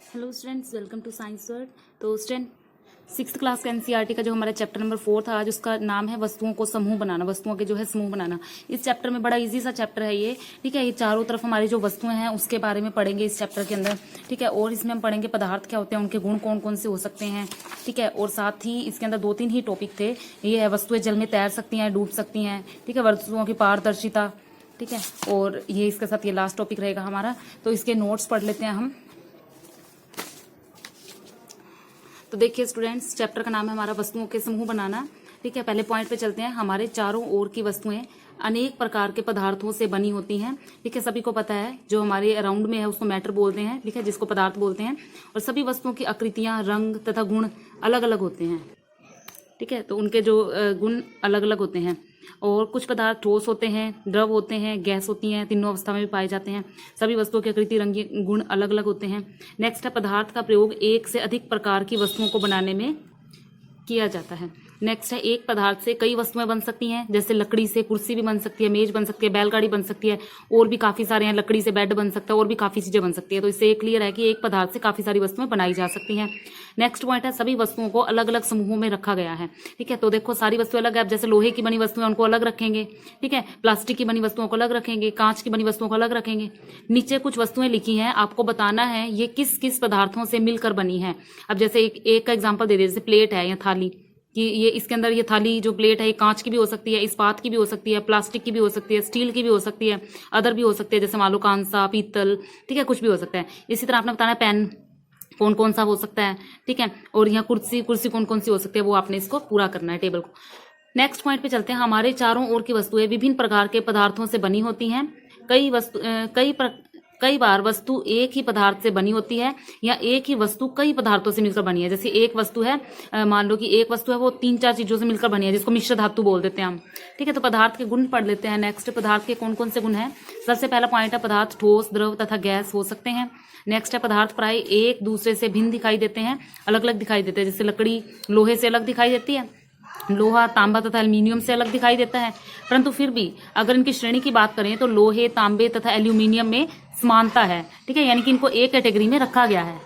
Hello students, welcome to science world. तो student six class का NCERT का जो हमारा चैप्टर नंबर 4 था आज, उसका नाम है वस्तुओं को समूह बनाना, वस्तुओं के जो है समूह बनाना। इस चैप्टर में बड़ा इजी सा चैप्टर है ये, ठीक है। ये चारों तरफ हमारी जो वस्तुएं हैं उसके बारे में पढ़ेंगे इस चैप्टर के अंदर, ठीक है। और इसमें हम पढ़ेंगे पदार्थ क्या होते हैं, उनके गुण कौन कौन से हो सकते हैं, ठीक है। और साथ ही इसके अंदर 2-3 ही टॉपिक थे। ये है वस्तुएं जल में तैर सकती हैं, डूब सकती हैं, ठीक है। वस्तुओं की पारदर्शिता, ठीक है। और ये इसके साथ ये लास्ट टॉपिक रहेगा हमारा। तो इसके नोट्स पढ़ लेते हैं हम। तो देखिए स्टूडेंट्स, चैप्टर का नाम है हमारा वस्तुओं के समूह बनाना, ठीक है। पहले पॉइंट पे चलते हैं। हमारे चारों ओर की वस्तुएं अनेक प्रकार के पदार्थों से बनी होती हैं, ठीक है। सभी को पता है जो हमारे अराउंड में है उसको मैटर बोलते हैं, ठीक है, जिसको पदार्थ बोलते हैं। और सभी वस्तुओं की आकृतियां, रंग तथा गुण अलग अलग होते हैं, ठीक है। तो उनके जो गुण अलग अलग होते हैं। और कुछ पदार्थ ठोस होते हैं, द्रव होते हैं, गैस होती हैं, तीनों अवस्था में भी पाए जाते हैं। सभी वस्तुओं की आकृति, रंग, गुण अलग अलग होते हैं। नेक्स्ट है पदार्थ का प्रयोग एक से अधिक प्रकार की वस्तुओं को बनाने में किया जाता है। नेक्स्ट है एक पदार्थ से कई वस्तुएं बन सकती हैं, जैसे लकड़ी से कुर्सी भी बन सकती है, मेज बन सकती है, बैलगाड़ी बन सकती है, और भी काफी सारे हैं। लकड़ी से बेड बन सकता है, और भी काफी चीजें बन सकती है। तो इससे क्लियर है कि एक पदार्थ से काफी सारी वस्तुएं बनाई जा सकती हैं। नेक्स्ट पॉइंट है सभी वस्तुओं को अलग अलग समूहों में रखा गया है, ठीक है। तो देखो सारी वस्तुएं अलग है। अब जैसे लोहे की बनी वस्तुएं उनको अलग रखेंगे, ठीक है। प्लास्टिक की बनी वस्तुओं को अलग रखेंगे, कांच की बनी वस्तुओं को अलग रखेंगे। नीचे कुछ वस्तुएं लिखी हैं, आपको बताना है ये किस किस पदार्थों से मिलकर बनी है। अब जैसे एक का एग्जाम्पल दे दिया, जैसे प्लेट है या थाली, कि ये इसके अंदर ये थाली जो प्लेट है ये कांच की भी हो सकती है, इस्पात की भी हो सकती है, प्लास्टिक की भी हो सकती है, स्टील की भी हो सकती है, अदर भी हो सकती है, जैसे मान लो कांसा, पीतल, ठीक है, कुछ भी हो सकता है। इसी तरह आपने बताना पेन कौन कौन सा हो सकता है, ठीक है। और यहाँ कुर्सी कौन कौन सी हो सकती है, वो आपने इसको पूरा करना है टेबल को। नेक्स्ट पॉइंट पे चलते हैं। हमारे चारों ओर की वस्तुएं विभिन्न प्रकार के पदार्थों से बनी होती हैं। कई बार वस्तु एक ही पदार्थ से बनी होती है, या एक ही वस्तु कई पदार्थों से मिलकर बनी है। जैसे एक वस्तु है, मान लो कि एक वस्तु है वो 3-4 चीजों से मिलकर बनी है, जिसको मिश्र धातु बोल देते हैं हम, ठीक है। तो पदार्थ के गुण पढ़ लेते हैं। नेक्स्ट पदार्थ के कौन कौन से गुण हैं। सबसे पहला पॉइंट है पदार्थ ठोस, द्रव तथा गैस हो सकते हैं। नेक्स्ट है पदार्थ प्राय एक दूसरे से भिन्न दिखाई देते हैं, अलग अलग दिखाई देते हैं। जैसे लकड़ी लोहे से अलग दिखाई देती है, लोहा तांबा तथा एल्यूमिनियम से अलग दिखाई देता है। परंतु फिर भी अगर इनकी श्रेणी की बात करें तो लोहे, तांबे तथा एल्यूमिनियम में समानता है, ठीक है। यानी कि इनको एक कैटेगरी में रखा गया है,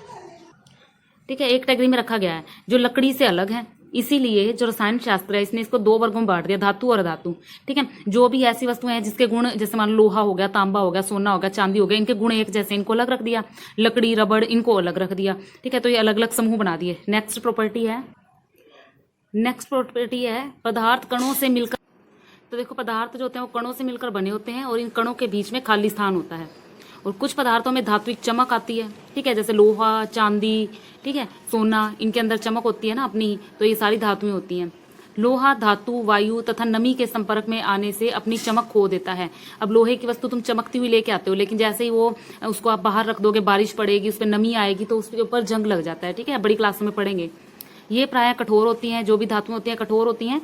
ठीक है, एक कैटेगरी में रखा गया है जो लकड़ी से अलग है। इसीलिए जो रसायन शास्त्र है इसने इसको 2 वर्गों में बांट दिया, धातु और अधातु, ठीक है। जो भी ऐसी वस्तुएं हैं जिसके गुण, जैसे मान लो लोहा हो गया, तांबा हो गया, सोना हो गया, चांदी हो गया, इनके गुण एक जैसे, इनको अलग रख दिया। लकड़ी, रबड़, इनको अलग रख दिया, ठीक है। तो ये अलग अलग समूह बना दिए। नेक्स्ट प्रॉपर्टी है पदार्थ कणों से मिलकर। तो देखो पदार्थ जो होते हैं वो कणों से मिलकर बने होते हैं, और इन कणों के बीच में खाली स्थान होता है। और कुछ पदार्थों में धात्विक चमक आती है, ठीक है, जैसे लोहा, चांदी, ठीक है, सोना, इनके अंदर चमक होती है ना अपनी, तो ये सारी धातुएं होती हैं। लोहा धातु वायु तथा नमी के संपर्क में आने से अपनी चमक खो देता है। अब लोहे की वस्तु तुम चमकती हुई लेके आते हो, लेकिन जैसे ही वो उसको आप बाहर रख दोगे, बारिश पड़ेगी, उस पर नमी आएगी तो उसके ऊपर जंग लग जाता है, ठीक है। बड़ी क्लासों में पढ़ेंगे। ये प्राय कठोर होती हैं, जो भी धातुएं होती हैं कठोर होती हैं।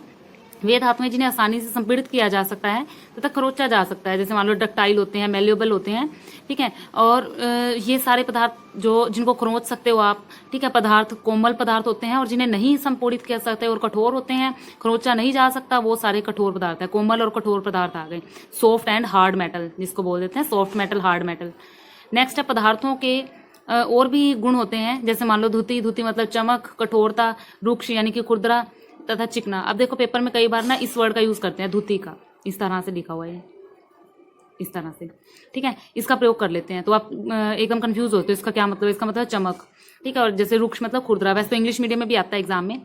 वे धातुएं जिन्हें आसानी से संपीड़ित किया जा सकता है तथा खरोचा जा सकता है, जैसे मान लो डक्टाइल होते हैं, मेल्योबल होते हैं, ठीक है। और ये सारे पदार्थ जो जिनको खरोच सकते हो आप, ठीक है, पदार्थ कोमल पदार्थ होते हैं। और जिन्हें नहीं संपीड़ित कर सकते और कठोर होते हैं, खरोचा नहीं जा सकता, वो सारे कठोर पदार्थ है। कोमल और कठोर पदार्थ आ गए। सॉफ्ट एंड हार्ड मेटल जिसको बोल देते हैं, soft metal, hard metal. Next है पदार्थों के और भी गुण होते हैं, जैसे मान लो धुती मतलब चमक, कठोरता, रुक्ष यानी कि खुरदरा तथा चिकना। अब देखो पेपर में कई बार ना इस वर्ड का यूज करते हैं, धुती का, इस तरह से लिखा हुआ है, इस तरह से, ठीक है। इसका प्रयोग कर लेते हैं तो आप एकदम कंफ्यूज होते हो, इसका क्या मतलब, इसका मतलब चमक, ठीक है। और जैसे रुक्ष मतलब खुरदरा, वैसे तो इंग्लिश मीडियम में भी आता है एग्जाम में।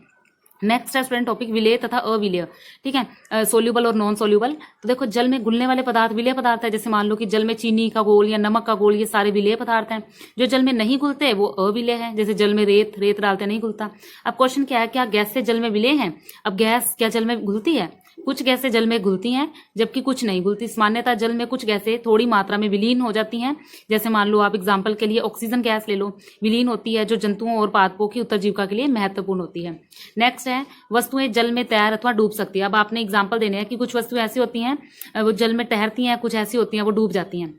नेक्स्ट है स्टूडेंट टॉपिक विलेय तथा अविलेय, ठीक है, सोल्यूबल और नॉन सोल्यूबल। तो देखो जल में घुलने वाले पदार्थ विलेय पदार्थ है, जैसे मान लो कि जल में चीनी का घोल या नमक का घोल, ये सारे विलेय पदार्थ हैं। जो जल में नहीं घुलते वो अविलेय है, जैसे जल में रेत डालते नहीं घुलता। अब क्वेश्चन क्या है, क्या गैस से जल में विलेय है। अब गैस क्या जल में घुलती है, कुछ गैसें जल में घुलती हैं जबकि कुछ नहीं घुलती। सामान्यतः जल में कुछ गैसें थोड़ी मात्रा में विलीन हो जाती हैं, जैसे मान लो आप एग्जांपल के लिए ऑक्सीजन गैस ले लो, विलीन होती है, जो जंतुओं और पादपों की उत्तरजीविका के लिए महत्वपूर्ण होती है। नेक्स्ट है वस्तुएं जल में तैर अथवा डूब सकती है। अब आपने एग्जाम्पल देने हैं कि कुछ वस्तुएं ऐसी होती हैं वो जल में तैरती हैं, कुछ ऐसी होती हैं वो डूब जाती हैं।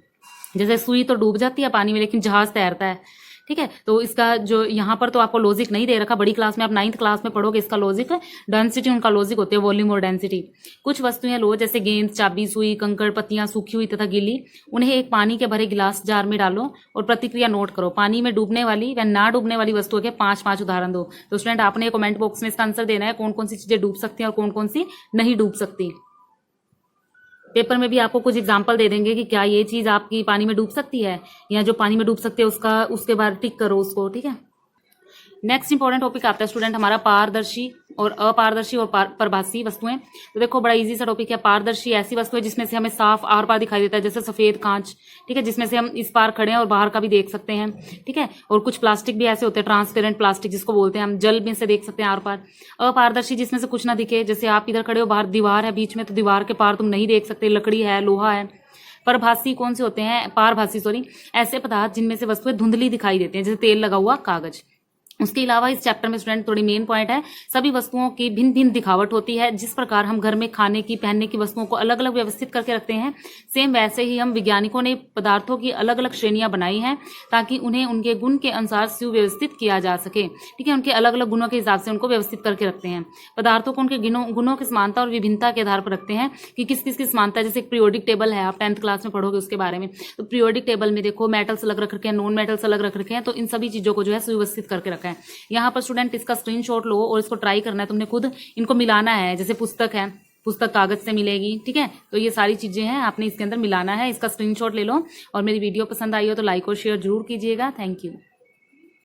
जैसे सुई तो डूब जाती है पानी में, लेकिन जहाज तैरता है, ठीक है। तो इसका जो यहाँ पर तो आपको लॉजिक नहीं दे रखा, बड़ी क्लास में आप 9th क्लास में पढ़ोगे इसका लॉजिक। डेंसिटी उनका लॉजिक होते हैं वॉल्यूम और डेंसिटी। कुछ वस्तुएं लो जैसे गेंद, चाबी, सुई, कंकड़, पत्तियां सूखी हुई तथा गीली, उन्हें एक पानी के भरे गिलास जार में डालो और प्रतिक्रिया नोट करो। पानी में डूबने वाली व ना डूबने वाली वस्तुओं के 5 उदाहरण दो। तो स्टूडेंट आपने कमेंट बॉक्स में इसका आंसर देना है, कौन कौन सी चीजें डूब सकती हैं और कौन कौन सी नहीं डूब सकती। पेपर में भी आपको कुछ एग्जाम्पल दे देंगे कि क्या ये चीज आपकी पानी में डूब सकती है, या जो पानी में डूब सकती है उसके बाद टिक करो उसको, ठीक है। नेक्स्ट इंपॉर्टेंट टॉपिक आता है स्टूडेंट हमारा पारदर्शी और अपारदर्शी और प्रभासी वस्तुएं। तो देखो बड़ा इजी सा टॉपिक है। पारदर्शी ऐसी वस्तु है जिसमें से हमें साफ आर पार दिखाई देता है, जैसे सफेद कांच, ठीक है, जिसमें से हम इस पार खड़े हैं और बाहर का भी देख सकते हैं, ठीक है। और कुछ प्लास्टिक भी ऐसे होते हैं, ट्रांसपेरेंट प्लास्टिक जिसको बोलते हैं, हम जल में से देख सकते हैं आर पार। अपारदर्शी जिसमें से कुछ ना दिखे, जैसे आप इधर खड़े हो, बाहर दीवार है बीच में, तो दीवार के पार तुम नहीं देख सकते, लकड़ी है, लोहा है। परभासी कौन से होते हैं? पारभासी सॉरी, ऐसे पदार्थ जिनमें से वस्तुएं धुंधली दिखाई देती हैं, जैसे तेल लगा हुआ कागज। उसके अलावा इस चैप्टर में स्टूडेंट थोड़ी मेन पॉइंट है, सभी वस्तुओं की भिन्न भिन्न दिखावट होती है। जिस प्रकार हम घर में खाने की, पहनने की वस्तुओं को अलग अलग व्यवस्थित करके रखते हैं, सेम वैसे ही हम वैज्ञानिकों ने पदार्थों की अलग अलग श्रेणियां बनाई हैं ताकि उन्हें उनके गुण के अनुसार सुव्यवस्थित किया जा सके, ठीक है। उनके अलग अलग गुणों के हिसाब से उनको व्यवस्थित करके रखते हैं। पदार्थों को उनके गुणों की समानता और विभिन्नता के आधार पर रखते हैं कि किस किस की समानता है। जैसे एक पीरियोडिक टेबल है, आप 10th क्लास में पढ़ोगे उसके बारे में। तो पीरियोडिक टेबल में देखो मेटल्स अलग रख रखे हैं, नॉन मेटल्स अलग रख रखे हैं, तो इन सभी चीजों को जो है सुव्यवस्थित करके रखा है। यहाँ पर स्टूडेंट इसका स्क्रीनशॉट लो और इसको ट्राई करना है, तुमने खुद इनको मिलाना है। जैसे पुस्तक है, पुस्तक कागज से मिलेगी, ठीक है। तो ये सारी चीजें हैं, आपने इसके अंदर मिलाना है। इसका स्क्रीनशॉट ले लो और मेरी वीडियो पसंद आई हो तो लाइक और शेयर जरूर कीजिएगा। Thank you.